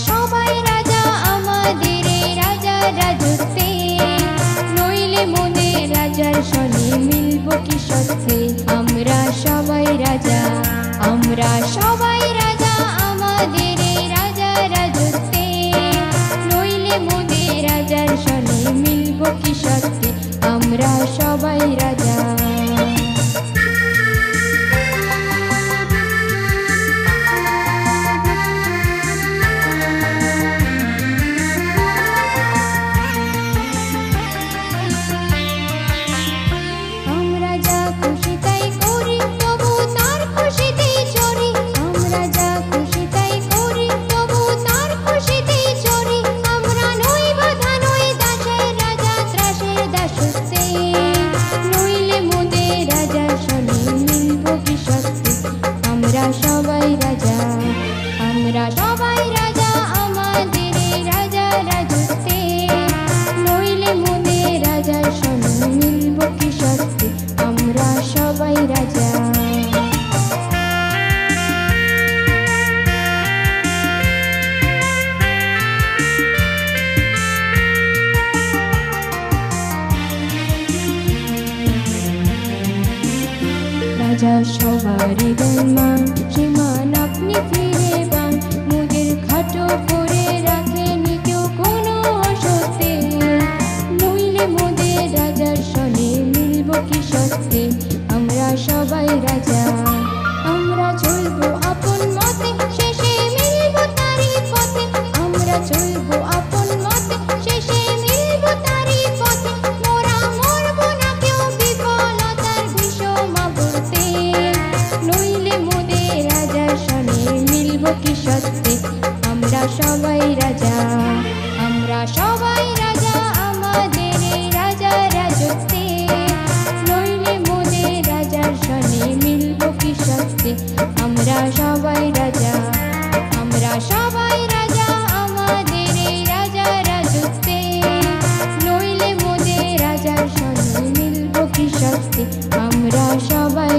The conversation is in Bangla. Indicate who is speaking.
Speaker 1: সবাই রাজা আমাদের এই রাজা রাজত্বে, নইলে মোদের রাজার সনে মিলব কি সত্যে। আমরা সবাই রাজা, আমরা সবাই রাজা আমাদের এই রাজা রাজত্বে, নইলে মোদের রাজার সনে মিলব কি সত্যে। আমরা সবাই রাজা। আমরা সবাই রাজা, আমরা সবাই রাজা আমাদের এই রাজা রাজত্বে, নইলে মোদের রাজার সনে মিলব কি সত্যে। আমরা সবাই রাজা। রাজা সবারই বেলমান, সীমান আপনি ফিরে পান, মোদের খাটো করে রাখেনি কেউ কোনো অসত্যে, নইলে মোদের রাজার সনে মিলব কি সত্যে। আমরা সবাই রাজা, আমরা চলবো আপন মতে, শেষে মিলব তারই পথে। আমরা চলবো আপন মতে, শেষে মিলব তারই পথে। মোরা মরব না কেউ বিফলতার বিষম আবর্তে, নইলে মোদের রাজার সনে মিলব কি সত্যে। আমরা সবাই রাজা, আমরা সবাই রাজা আমাদের এই রাজা রাজত্বে, নইলে মোদের রাজার সনে মিলব কি সত্যে। আমরা সবাই রাজা, আমরা সবাই রাজা আমাদের এই রাজা রাজত্বে, নইলে মোদের রাজার সনে মিলব কি সত্যে। আমরা সবাই